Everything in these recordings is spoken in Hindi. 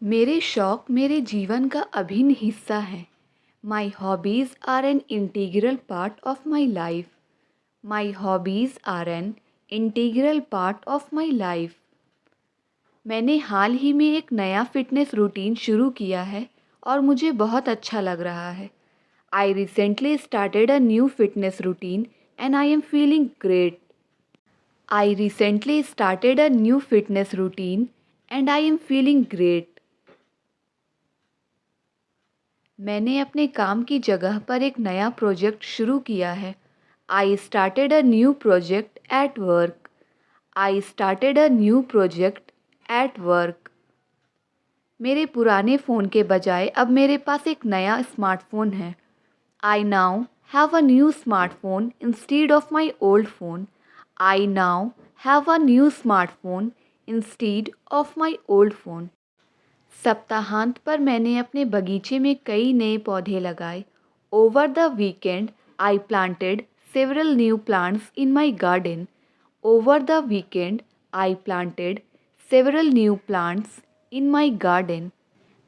मेरे शौक मेरे जीवन का अभिन्न हिस्सा हैं। My hobbies are an integral part of my life. My hobbies are an integral part of my life. मैंने हाल ही में एक नया फ़िटनेस रूटीन शुरू किया है और मुझे बहुत अच्छा लग रहा है। I recently started a new fitness routine and I am feeling great. I recently started a new fitness routine and I am feeling great. मैंने अपने काम की जगह पर एक नया प्रोजेक्ट शुरू किया है। I started a new project at work. I started a new project at work. मेरे पुराने फ़ोन के बजाय अब मेरे पास एक नया स्मार्टफ़ोन है। I now have a new smartphone instead of my old phone. I now have a new smartphone instead of my old phone. सप्ताहांत पर मैंने अपने बगीचे में कई नए पौधे लगाए। Over the weekend I planted several new plants in my garden. Over the weekend I planted several new plants in my garden.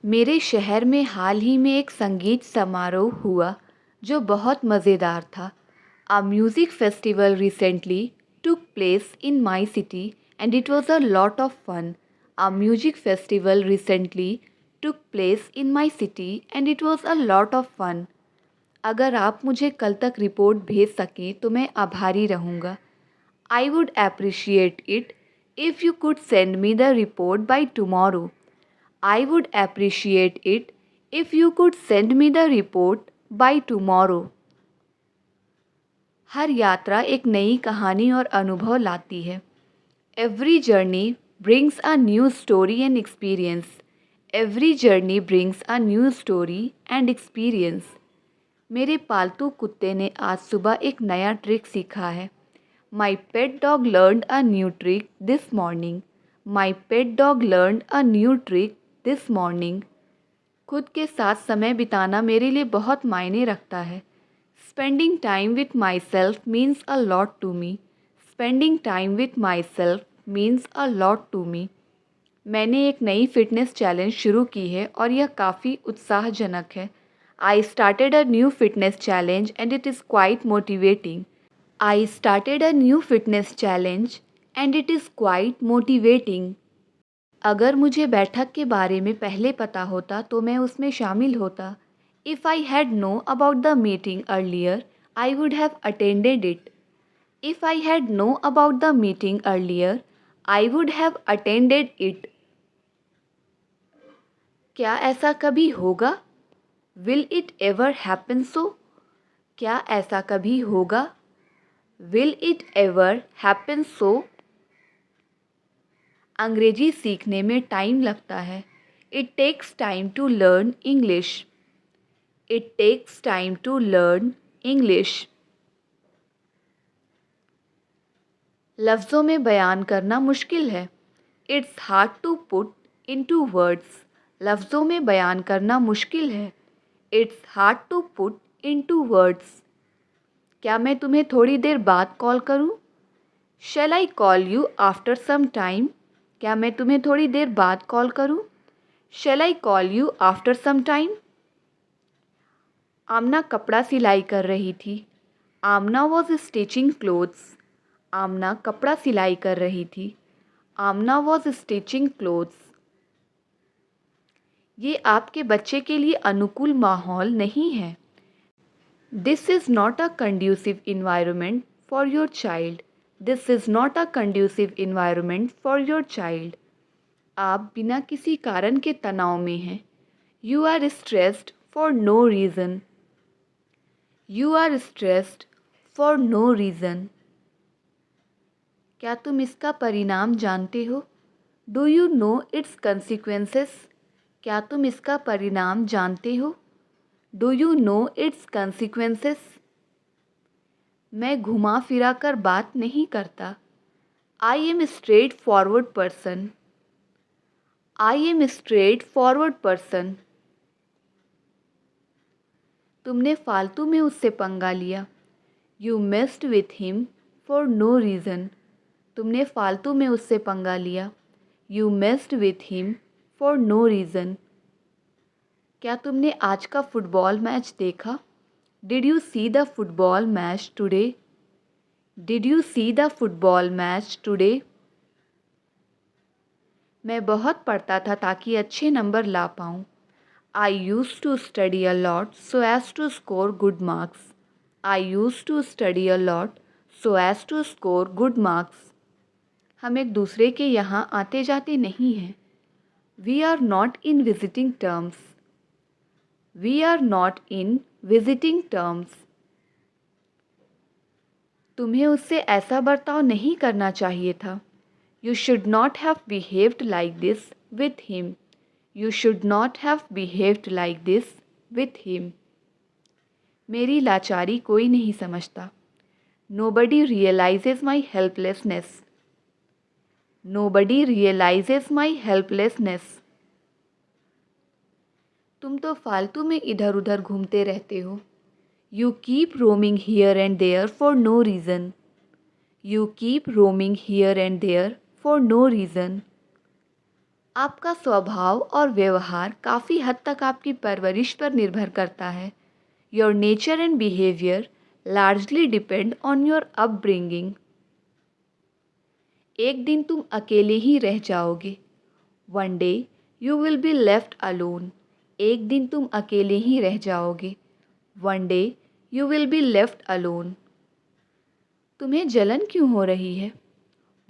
मेरे शहर में हाल ही में एक संगीत समारोह हुआ जो बहुत मज़ेदार था। A music festival recently took place in my city and it was a lot of fun. A music festival recently took place in my city and it was a lot of fun. अगर आप मुझे कल तक रिपोर्ट भेज सकें तो मैं आभारी रहूँगा। I would appreciate it if you could send me the report by tomorrow. I would appreciate it if you could send me the report by tomorrow. हर यात्रा एक नई कहानी और अनुभव लाती है। Every journey brings a new story and experience. Every journey brings a new story and experience. मेरे पालतू कुत्ते ने आज सुबह एक नया ट्रिक सीखा है। My pet dog learned a new trick this morning. My pet dog learned a new trick this morning. खुद के साथ समय बिताना मेरे लिए बहुत मायने रखता है। Spending time with myself means a lot to me. Spending time with myself means a lot to me. मैंने एक नई फिटनेस चैलेंज शुरू की है और यह काफ़ी उत्साहजनक है। I started a new fitness challenge and it is quite motivating. I started a new fitness challenge and it is quite motivating. अगर मुझे बैठक के बारे में पहले पता होता तो मैं उसमें शामिल होता। If I had known about the meeting earlier, I would have attended it. If I had known about the meeting earlier, I would have attended it. क्या ऐसा कभी होगा? Will it ever happen so? क्या ऐसा कभी होगा? Will it ever happen so? अंग्रेजी सीखने में टाइम लगता है। It takes time to learn English. It takes time to learn English. लफ्ज़ों में बयान करना मुश्किल है। It's hard to put into words. लफ्ज़ों में बयान करना मुश्किल है। It's hard to put into words. क्या मैं तुम्हें थोड़ी देर बाद कॉल करूं? Shall I call you after some time? क्या मैं तुम्हें थोड़ी देर बाद कॉल करूं? Shall I call you after some time? आमना कपड़ा सिलाई कर रही थी। Aamna was stitching clothes. Aamna कपड़ा सिलाई कर रही थी। Aamna was stitching clothes. ये आपके बच्चे के लिए अनुकूल माहौल नहीं है। This is not a conducive environment for your child. This is not a conducive environment for your child. आप बिना किसी कारण के तनाव में हैं। You are stressed for no reason. You are stressed for no reason. क्या तुम इसका परिणाम जानते हो? Do you know its consequences? क्या तुम इसका परिणाम जानते हो? Do you know its consequences? मैं घुमा फिरा कर बात नहीं करता। I am straightforward person. I am straightforward person. तुमने फालतू में उससे पंगा लिया। You messed with him for no reason. तुमने फालतू में उससे पंगा लिया। You messed with him for no reason. क्या तुमने आज का फुटबॉल मैच देखा? Did you see the football match today? Did you see the football match today? मैं बहुत पढ़ता था ताकि अच्छे नंबर ला पाऊँ. I used to study a lot so as to score good marks. I used to study a lot so as to score good marks. हम एक दूसरे के यहाँ आते जाते नहीं हैं. We are not in visiting terms. We are not in visiting terms. तुम्हें उससे ऐसा बर्ताव नहीं करना चाहिए था. You should not have behaved like this with him. You should not have behaved like this with him. मेरी लाचारी कोई नहीं समझता. Nobody realizes my helplessness. Nobody realizes my helplessness. तुम तो फालतू में इधर उधर घूमते रहते हो. You keep roaming here and there for no reason. You keep roaming here and there for no reason. आपका स्वभाव और व्यवहार काफ़ी हद तक आपकी परवरिश पर निर्भर करता है. Your nature and behavior largely depend on your upbringing. एक दिन तुम अकेले ही रह जाओगे. One day you will be left alone. एक दिन तुम अकेले ही रह जाओगे. One day you will be left alone. तुम्हें जलन क्यों हो रही है?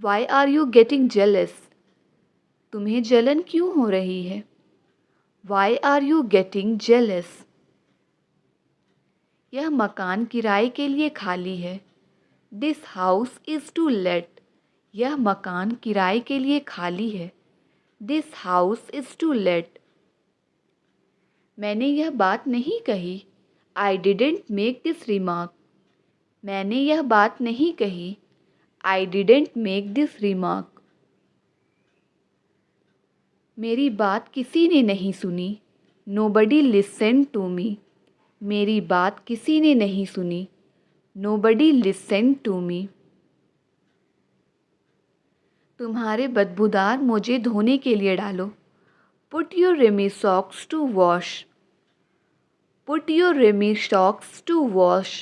Why are you getting jealous? तुम्हें जलन क्यों हो रही है? Why are you getting jealous? यह मकान किराए के लिए खाली है. This house is to let. यह मकान किराए के लिए खाली है. This house is to let. मैंने यह बात नहीं कही. I didn't make this remark. मैंने यह बात नहीं कही. I didn't make this remark. मेरी बात किसी ने नहीं सुनी. Nobody listened to me. मेरी बात किसी ने नहीं सुनी. Nobody listened to me. तुम्हारे बदबूदार मोजे धोने के लिए डालो. Put your rummy socks to wash. Put your rummy socks to wash.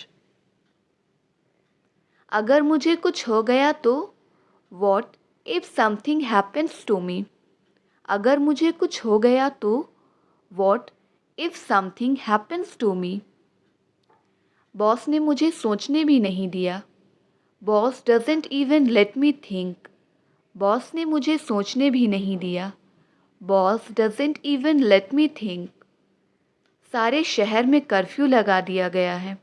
अगर मुझे कुछ हो गया तो? What if something happens to me? अगर मुझे कुछ हो गया तो? What if something happens to me? Boss ने मुझे सोचने भी नहीं दिया. Boss doesn't even let me think. Boss ने मुझे सोचने भी नहीं दिया. Boss doesn't even let me think. सारे शहर में कर्फ्यू लगा दिया गया है.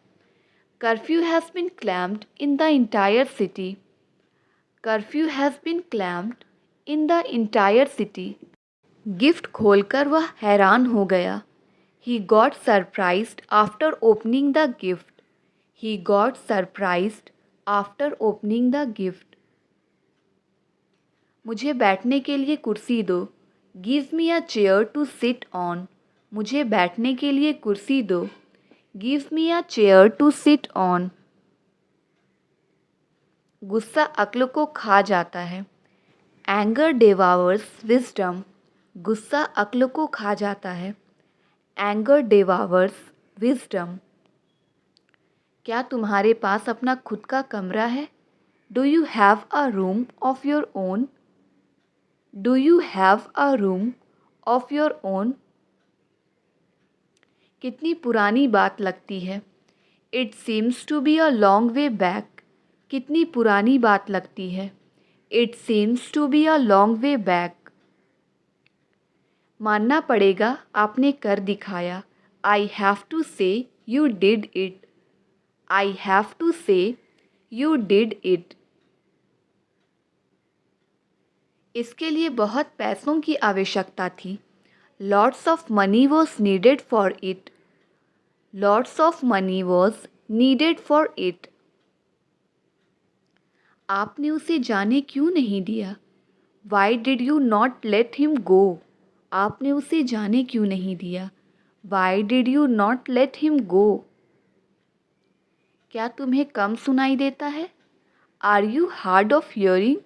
Curfew has been clamped in the entire city. Curfew has been clamped in the entire city. Gift खोलकर वह हैरान हो गया. He got surprised after opening the gift. He got surprised after opening the gift. मुझे बैठने के लिए कुर्सी दो. Give me a chair to sit on. मुझे बैठने के लिए कुर्सी दो. Give me a chair to sit on. गुस्सा अक्ल को खा जाता है. Anger devours wisdom. गुस्सा अक्ल को खा जाता है. Anger devours wisdom. क्या तुम्हारे पास अपना खुद का कमरा है? Do you have a room of your own? Do you have a room of your own? कितनी पुरानी बात लगती है. It seems to be a long way back. कितनी पुरानी बात लगती है. It seems to be a long way back. मानना पड़ेगा आपने कर दिखाया. I have to say you did it. I have to say you did it. इसके लिए बहुत पैसों की आवश्यकता थी. Lots of money was needed for it. Lots of money was needed for it. आपने उसे जाने क्यों नहीं दिया? Why did you not let him go? आपने उसे जाने क्यों नहीं दिया? Why did you not let him go? क्या तुम्हें कम सुनाई देता है? Are you hard of hearing?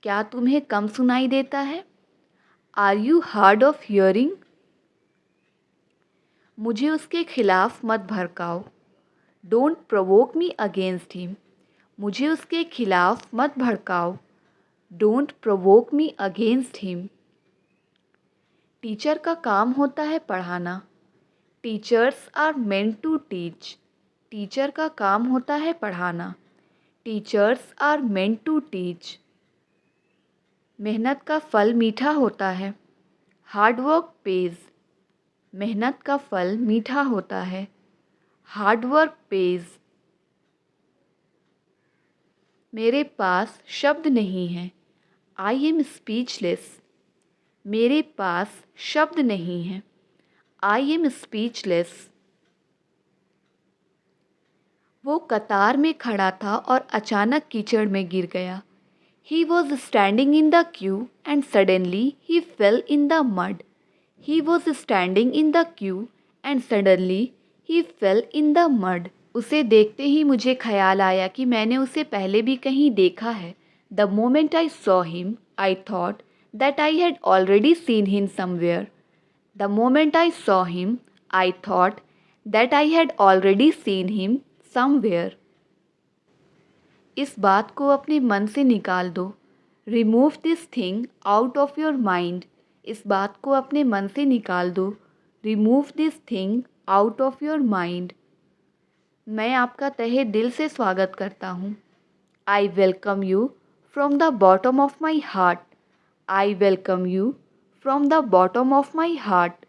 क्या तुम्हें कम सुनाई देता है? Are you hard of hearing? मुझे उसके खिलाफ मत भड़काओ। Don't provoke me against him. मुझे उसके खिलाफ मत भड़काओ। Don't provoke me against him. Teacher का काम होता है पढ़ाना। Teachers are meant to teach. Teacher का काम होता है पढ़ाना। Teachers are meant to teach. मेहनत का फल मीठा होता है। Hard work pays. मेहनत का फल मीठा होता है। Hard work pays. मेरे पास शब्द नहीं हैं। I am speechless. मेरे पास शब्द नहीं हैं। I am speechless. वो कतार में खड़ा था और अचानक कीचड़ में गिर गया। He was standing in the queue and suddenly he fell in the mud. He was standing in the queue and suddenly he fell in the mud. उसे देखते ही मुझे ख्याल आया कि मैंने उसे पहले भी कहीं देखा है। The moment I saw him, I thought that I had already seen him somewhere. The moment I saw him, I thought that I had already seen him somewhere. इस बात को अपने मन से निकाल दो। Remove this thing out of your mind. इस बात को अपने मन से निकाल दो। Remove this thing out of your mind. मैं आपका तहे दिल से स्वागत करता हूँ। I welcome you from the bottom of my heart. I welcome you from the bottom of my heart.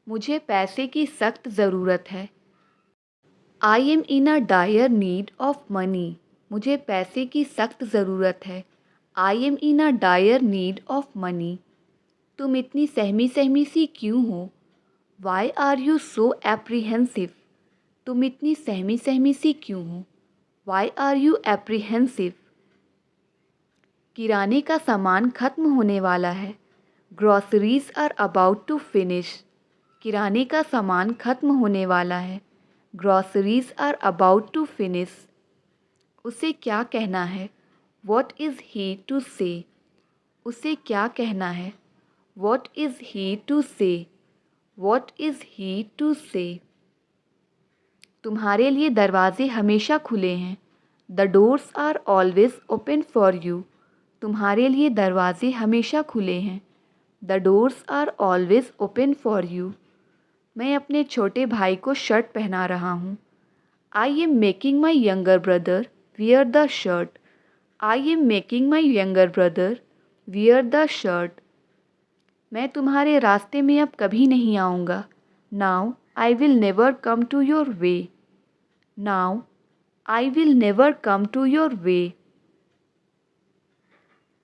मुझे पैसे की सख्त ज़रूरत है। I am in a dire need of money. मुझे पैसे की सख्त ज़रूरत है। I am in a dire need of money. तुम इतनी सहमी सहमी सी क्यों हो? Why are you so apprehensive? तुम इतनी सहमी सहमी सी क्यों हो? Why are you apprehensive? किराने का सामान ख़त्म होने वाला है। Groceries are about to finish. किराने का सामान ख़त्म होने वाला है। Groceries are about to finish. उसे क्या कहना है? वॉट इज़ ही टू से? उसे क्या कहना है? What is he to say? What is he to say? तुम्हारे लिए दरवाजे हमेशा खुले हैं। The doors are always open for you. तुम्हारे लिए दरवाजे हमेशा खुले हैं। The doors are always open for you. मैं अपने छोटे भाई को शर्ट पहना रहा हूँ। I am making my younger brother wear the shirt. I am making my younger brother wear the shirt. मैं तुम्हारे रास्ते में अब कभी नहीं आऊँगा। Now I will never come to your way. Now I will never come to your way.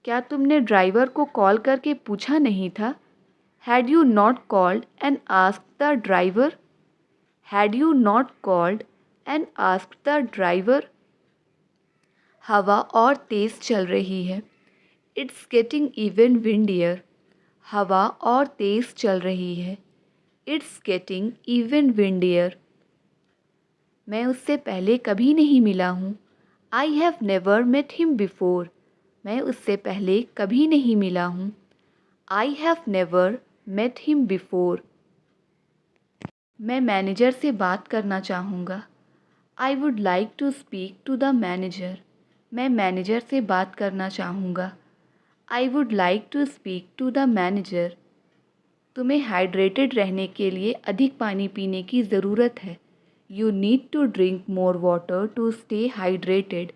क्या तुमने ड्राइवर को कॉल करके पूछा नहीं था? Had you not called and asked the driver? Had you not called and asked the driver? हवा और तेज़ चल रही है। It's getting even windier. हवा और तेज़ चल रही है। It's getting even windier. मैं उससे पहले कभी नहीं मिला हूँ। I have never met him before. मैं उससे पहले कभी नहीं मिला हूँ। I have never met him before. मैं मैनेजर से बात करना चाहूँगा। I would like to speak to the manager. मैं मैनेजर से बात करना चाहूँगा। I would like to speak to the manager. तुम्हें हाइड्रेटेड रहने के लिए अधिक पानी पीने की ज़रूरत है। You need to drink more water to stay hydrated.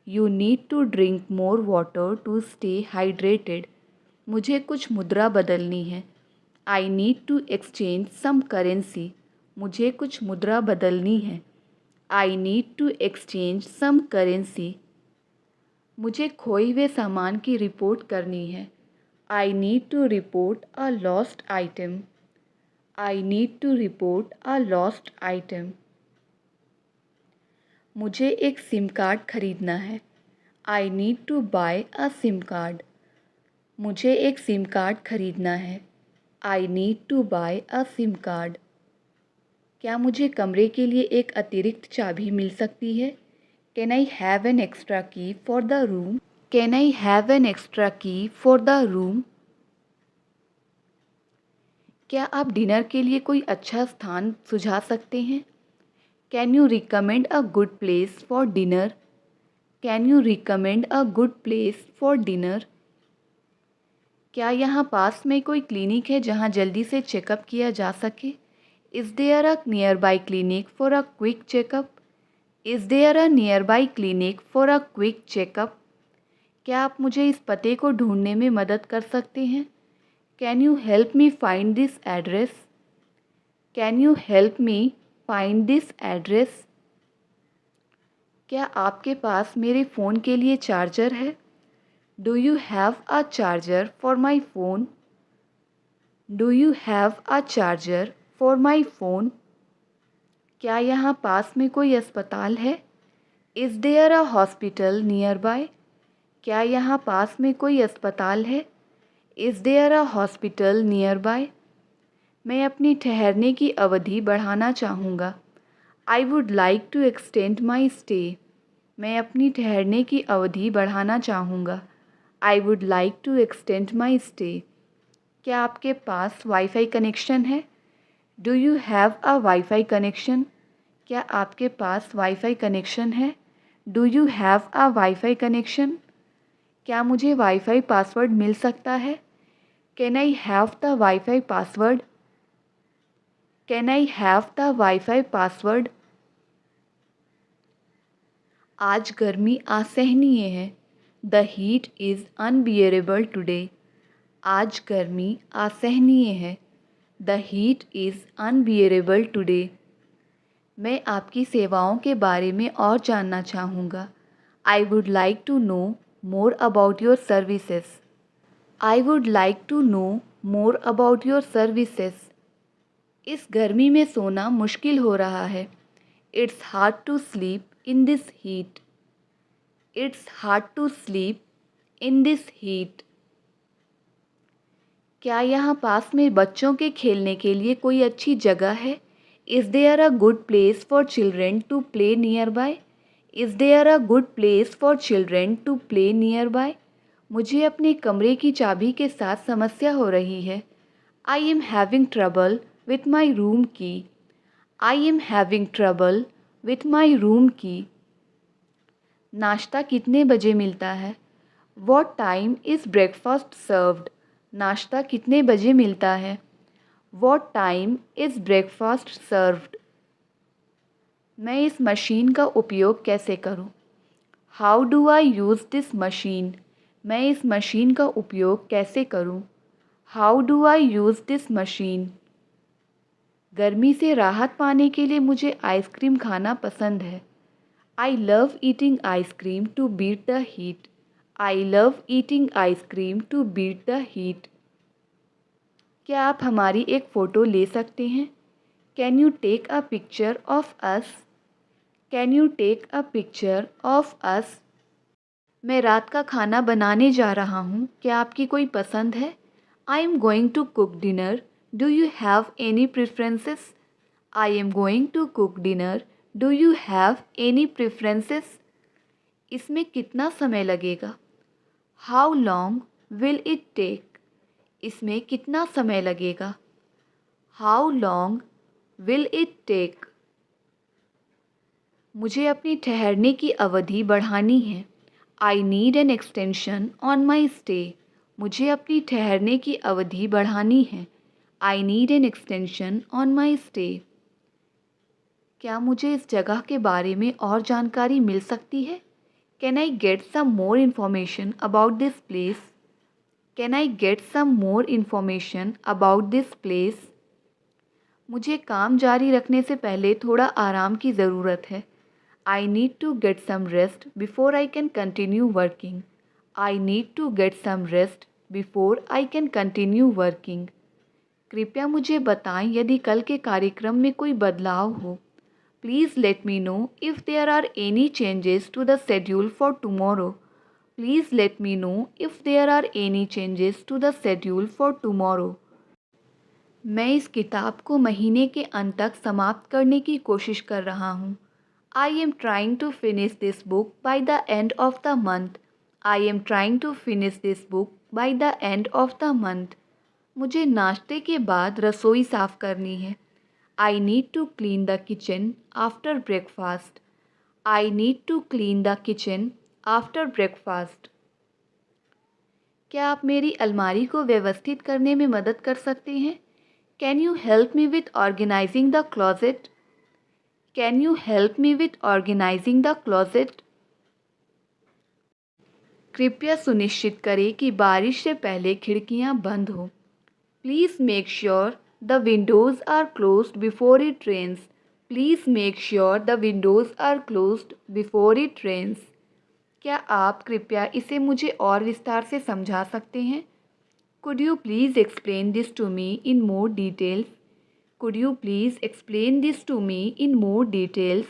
You need to drink more water to stay hydrated. मुझे कुछ मुद्रा बदलनी है। I need to exchange some currency. मुझे कुछ मुद्रा बदलनी है। I need to exchange some currency. मुझे खोए हुए सामान की रिपोर्ट करनी है। I need to report a lost item. I need to report a lost item. मुझे एक सिम कार्ड खरीदना है। I need to buy a SIM card. मुझे एक सिम कार्ड खरीदना है। I need to buy a SIM card. क्या मुझे कमरे के लिए एक अतिरिक्त चाबी मिल सकती है? Can I have an extra key for the room? Can I have an extra key for the room? क्या आप डिनर के लिए कोई अच्छा स्थान सुझा सकते हैं? Can you recommend a good place for dinner? Can you recommend a good place for dinner? क्या यहाँ पास में कोई क्लिनिक है जहाँ जल्दी से चेकअप किया जा सके? Is there a nearby clinic for a quick checkup? Is there a nearby clinic for a quick checkup? क्या आप मुझे इस पते को ढूंढने में मदद कर सकते हैं? Can you help me find this address? Can you help me find this address? क्या आपके पास मेरे फ़ोन के लिए चार्जर है? Do you have a charger for my phone? Do you have a charger for my phone? क्या यहाँ पास में कोई अस्पताल है? Is there a hospital nearby? क्या यहाँ पास में कोई अस्पताल है? Is there a hospital nearby? मैं अपनी ठहरने की अवधि बढ़ाना चाहूँगा। I would like to extend my stay. मैं अपनी ठहरने की अवधि बढ़ाना चाहूँगा। I would like to extend my stay. क्या आपके पास वाईफ़ाई कनेक्शन है? Do you have a wifi connection? क्या आपके पास वाईफ़ाई कनेक्शन है? Do you have a wifi connection? क्या मुझे वाईफ़ाई पासवर्ड मिल सकता है? Can I have the wifi password? Can I have the wifi password? आज गर्मी असहनीय है। The heat is unbearable today. आज गर्मी असहनीय है। The heat is unbearable today. मैं आपकी सेवाओं के बारे में और जानना चाहूँगा। I would like to know more about your services. I would like to know more about your services. इस गर्मी में सोना मुश्किल हो रहा है। It's hard to sleep in this heat. It's hard to sleep in this heat. क्या यहाँ पास में बच्चों के खेलने के लिए कोई अच्छी जगह है? Is there a good place for children to play nearby? Is there a good place for children to play nearby? मुझे अपने कमरे की चाबी के साथ समस्या हो रही है। I am having trouble with my room key. I am having trouble with my room key. नाश्ता कितने बजे मिलता है? What time is breakfast served? नाश्ता कितने बजे मिलता है? What time is breakfast served? मैं इस मशीन का उपयोग कैसे करूं? How do I use this machine? मैं इस मशीन का उपयोग कैसे करूं? How do I use this machine? गर्मी से राहत पाने के लिए मुझे आइसक्रीम खाना पसंद है। I love eating ice cream to beat the heat. I love eating ice cream to beat the heat. क्या आप हमारी एक फ़ोटो ले सकते हैं? Can you take a picture of us? Can you take a picture of us? मैं रात का खाना बनाने जा रहा हूँ। क्या आपकी कोई पसंद है? I am going to cook dinner. Do you have any preferences? I am going to cook dinner. Do you have any preferences? इसमें कितना समय लगेगा? How long will it take? इसमें कितना समय लगेगा? How long will it take? मुझे अपनी ठहरने की अवधि बढ़ानी है। I need an extension on my stay. मुझे अपनी ठहरने की अवधि बढ़ानी है। I need an extension on my stay. क्या मुझे इस जगह के बारे में और जानकारी मिल सकती है? Can I get some more information about this place? Can I get some more information about this place? मुझे काम जारी रखने से पहले थोड़ा आराम की ज़रूरत है। I need to get some rest before I can continue working. I need to get some rest before I can continue working. कृपया मुझे बताएं यदि कल के कार्यक्रम में कोई बदलाव हो। Please let me know if there are any changes to the schedule for tomorrow. Please let me know if there are any changes to the schedule for tomorrow. मैं इस किताब को महीने के अंत तक समाप्त करने की कोशिश कर रहा हूँ। I am trying to finish this book by the end of the month. I am trying to finish this book by the end of the month. मुझे नाश्ते के बाद रसोई साफ़ करनी है। I need to clean the kitchen after breakfast. I need to clean the kitchen after breakfast. क्या आप मेरी अलमारी को व्यवस्थित करने में मदद कर सकते हैं? Can you help me with organizing the closet? Can you help me with organizing the closet? कृपया सुनिश्चित करें कि बारिश से पहले खिड़कियां बंद हो। Please make sure the windows are closed before it rains. Please make sure the windows are closed before it rains. क्या आप कृपया इसे मुझे और विस्तार से समझा सकते हैं? Could you please explain this to me in more details? Could you please explain this to me in more details?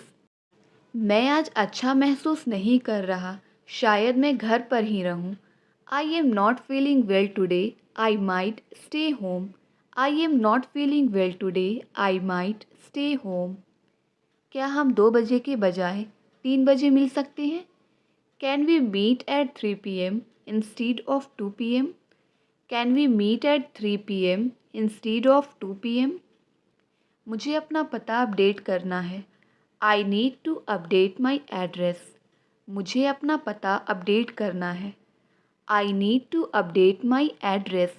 मैं आज अच्छा महसूस नहीं कर रहा। शायद मैं घर पर ही रहूं। I am not feeling well today. I might stay home. I am not feeling well today. I might stay home. क्या हम 2 बजे के बजाय 3 बजे मिल सकते हैं? Can we meet at 3 p.m. instead of 2 p.m.? Can we meet at 3 p.m. instead of 2 p.m.? मुझे अपना पता अपडेट करना है। I need to update my address. मुझे अपना पता अपडेट करना है। I need to update my address.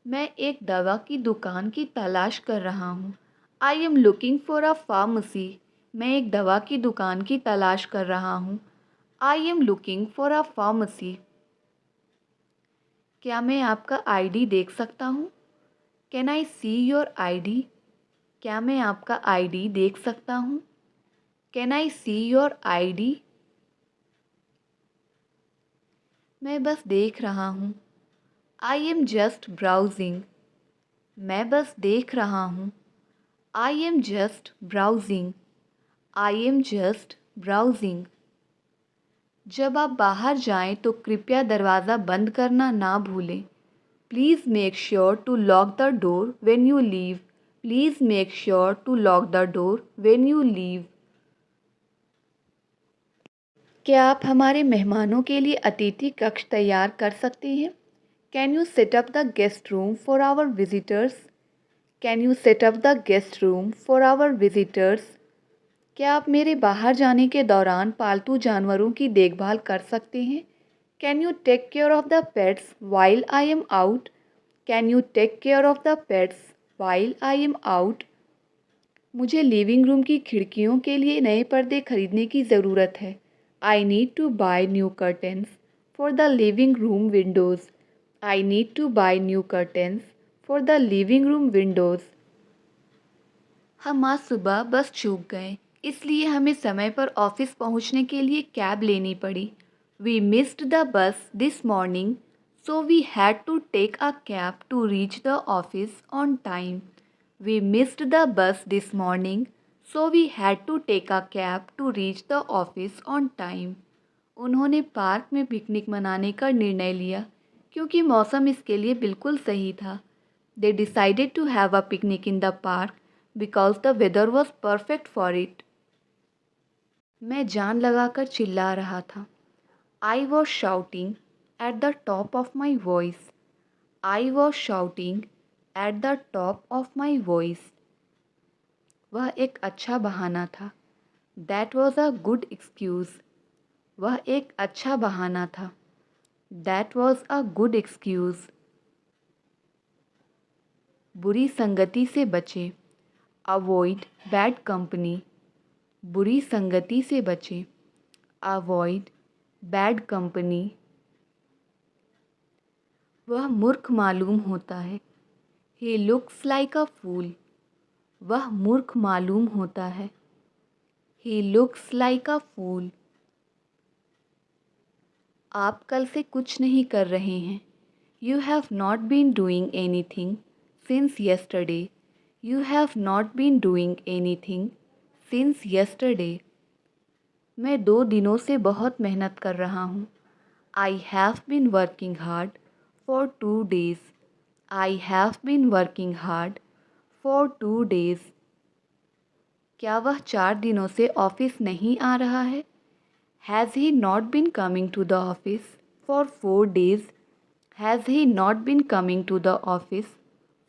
मैं एक दवा की दुकान की तलाश कर रहा हूँ। I am looking for a pharmacy. मैं एक दवा की दुकान की तलाश कर रहा हूँ। I am looking for a pharmacy. क्या मैं आपका आईडी देख सकता हूँ? Can I see your ID? क्या मैं आपका आईडी देख सकता हूँ? Can I see your ID? मैं बस देख रहा हूँ। I am just browsing. मैं बस देख रहा हूँ। I am just browsing. I am just browsing. जब आप बाहर जाएं तो कृपया दरवाज़ा बंद करना ना भूलें। Please make sure to lock the door when you leave. Please make sure to lock the door when you leave. क्या आप हमारे मेहमानों के लिए अतिथि कक्ष तैयार कर सकते हैं? Can you set up the guest room for our visitors? Can you set up the guest room for our visitors? क्या आप मेरे बाहर जाने के दौरान पालतू जानवरों की देखभाल कर सकते हैं? Can you take care of the pets while I am out? Can you take care of the pets while I am out? मुझे लिविंग रूम की खिड़कियों के लिए नए पर्दे खरीदने की ज़रूरत है। I need to buy new curtains for the living room windows. I need to buy new curtains for the living room windows. हम आज सुबह बस चूक गए, इसलिए हमें समय पर ऑफिस पहुंचने के लिए कैब लेनी पड़ी। We missed the bus this morning, so we had to take a cab to reach the office on time. We missed the bus this morning, so we had to take a cab to reach the office on time. उन्होंने पार्क में पिकनिक मनाने का निर्णय लिया क्योंकि मौसम इसके लिए बिल्कुल सही था। They decided to have a picnic in the park because the weather was perfect for it. मैं जान लगाकर चिल्ला रहा था। I was shouting at the top of my voice. I was shouting at the top of my voice. वह एक अच्छा बहाना था। That was a good excuse. वह एक अच्छा बहाना था। That was a good excuse. बुरी संगति से बचें। Avoid bad company. बुरी संगति से बचें। Avoid bad company. वह मूर्ख मालूम होता है। He looks like a fool. वह मूर्ख मालूम होता है। He looks like a fool. आप कल से कुछ नहीं कर रहे हैं। You have not been doing anything since yesterday. You have not been doing anything since yesterday. मैं 2 दिनों से बहुत मेहनत कर रहा हूँ। I have been working hard for 2 days. I have been working hard for 2 days. क्या वह 4 दिनों से ऑफिस नहीं आ रहा है? Has he not been coming to the office for 4 days? Has he not been coming to the office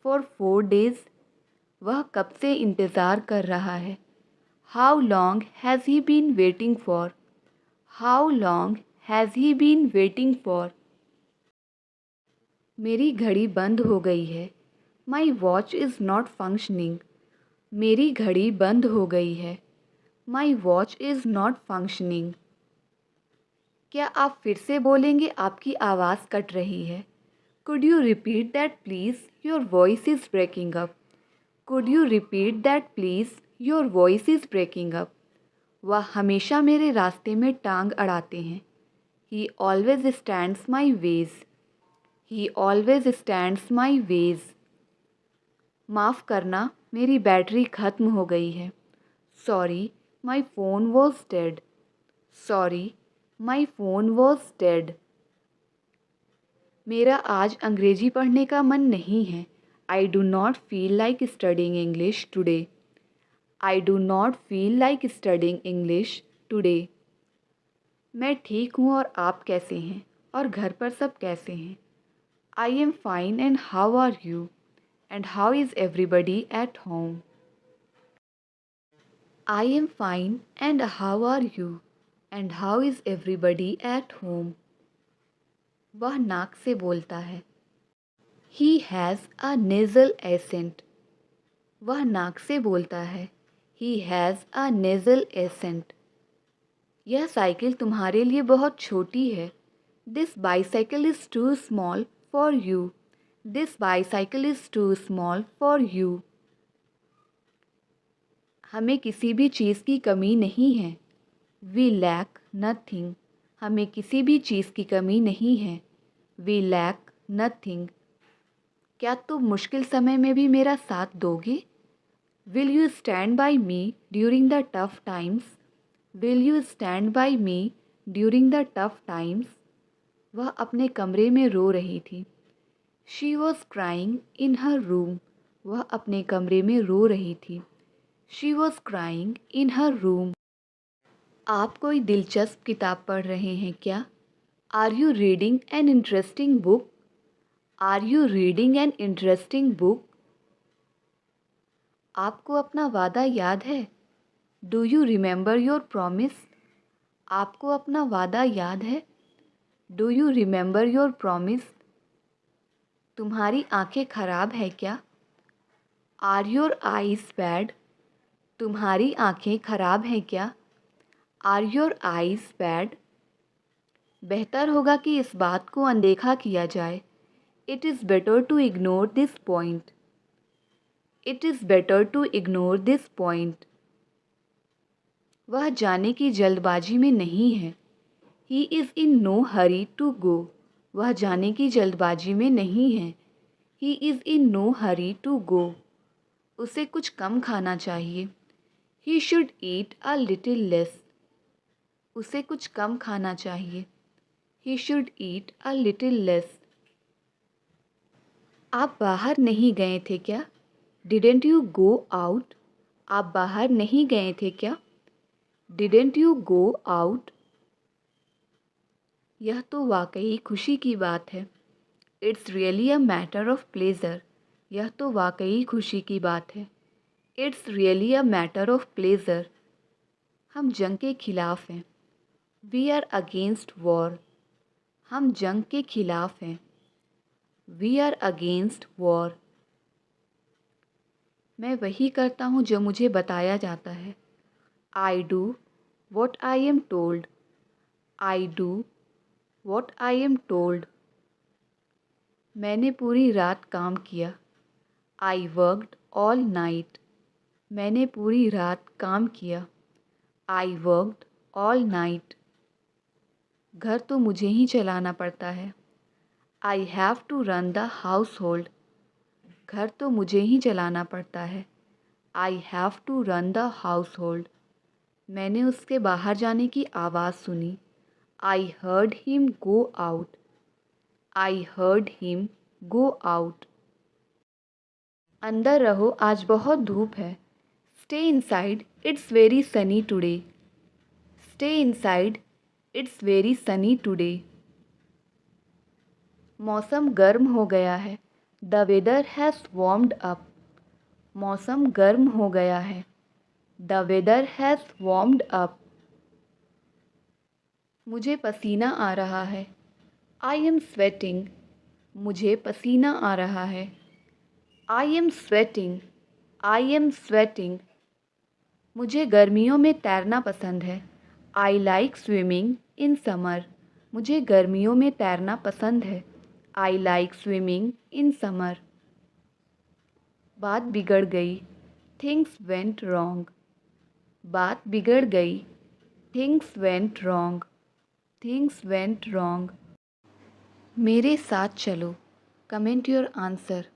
for 4 days? वह कब से इंतज़ार कर रहा है? How long has he been waiting for? How long has he been waiting for? मेरी घड़ी बंद हो गई है। My watch is not functioning. मेरी घड़ी बंद हो गई है। My watch is not functioning. क्या आप फिर से बोलेंगे? आपकी आवाज़ कट रही है। Could you repeat that please? Your voice is breaking up. Could you repeat that please? Your voice is breaking up. वह हमेशा मेरे रास्ते में टांग अड़ाते हैं। He always stands my ways. He always stands my ways. माफ़ करना, मेरी बैटरी ख़त्म हो गई है। Sorry, my phone was dead. Sorry, my phone was dead. मेरा आज अंग्रेजी पढ़ने का मन नहीं है। I do not feel like studying English today. I do not feel like studying English today. मैं ठीक हूँ और आप कैसे हैं? और घर पर सब कैसे हैं? I am fine and how are you? And how is everybody at home? I am fine and how are you? And how is everybody at home? वह नाक से बोलता है। He has a nasal accent. वह नाक से बोलता है। He has a nasal accent. यह साइकिल तुम्हारे लिए बहुत छोटी है। This bicycle is too small for you. This bicycle is too small for you. हमें किसी भी चीज़ की कमी नहीं है। We lack nothing. हमें किसी भी चीज़ की कमी नहीं है। We lack nothing. क्या तुम मुश्किल समय में भी मेरा साथ दोगे? Will you stand by me during the tough times? Will you stand by me during the tough times? वह अपने कमरे में रो रही थी। She was crying in her room. वह अपने कमरे में रो रही थी। She was crying in her room. आप कोई दिलचस्प किताब पढ़ रहे हैं क्या? Are you reading an interesting book? Are you reading an interesting book? आपको अपना वादा याद है? Do you remember your promise? आपको अपना वादा याद है? Do you remember your promise? तुम्हारी आंखें खराब है क्या? Are your eyes bad? तुम्हारी आंखें खराब हैं क्या? Are your eyes bad? बेहतर होगा कि इस बात को अनदेखा किया जाए। It is better to ignore this point. It is better to ignore this point. वह जाने की जल्दबाजी में नहीं है। He is in no hurry to go. वह जाने की जल्दबाजी में नहीं है। He is in no hurry to go. उसे कुछ कम खाना चाहिए। He should eat a little less. उसे कुछ कम खाना चाहिए। He should eat a little less. आप बाहर नहीं गए थे क्या? Didn't you go out? आप बाहर नहीं गए थे क्या? Didn't you go out? यह तो वाकई खुशी की बात है। It's really a matter of pleasure. यह तो वाकई खुशी की बात है। It's really a matter of pleasure. हम जंग के खिलाफ हैं। We are against war. हम जंग के खिलाफ हैं। We are against war. मैं वही करता हूँ जो मुझे बताया जाता है। I do what I am told. I do what I am told. मैंने पूरी रात काम किया। I worked all night. मैंने पूरी रात काम किया। I worked all night. घर तो मुझे ही चलाना पड़ता है। I have to run the household. घर तो मुझे ही चलाना पड़ता है। I have to run the household. मैंने उसके बाहर जाने की आवाज़ सुनी। I heard him go out. I heard him go out. अंदर रहो, आज बहुत धूप है। Stay inside, it's very sunny today. Stay inside, it's very sunny today. मौसम गर्म हो गया है। The weather has warmed up. मौसम गर्म हो गया है। The weather has warmed up. मुझे पसीना आ रहा है। I am sweating. मुझे पसीना आ रहा है। I am sweating. I am sweating. मुझे गर्मियों में तैरना पसंद है। I like swimming in summer. मुझे गर्मियों में तैरना पसंद है। I like swimming in summer. बात बिगड़ गई। Things went wrong. बात बिगड़ गई। Things went wrong. Things went wrong. मेरे साथ चलो। Comment your answer.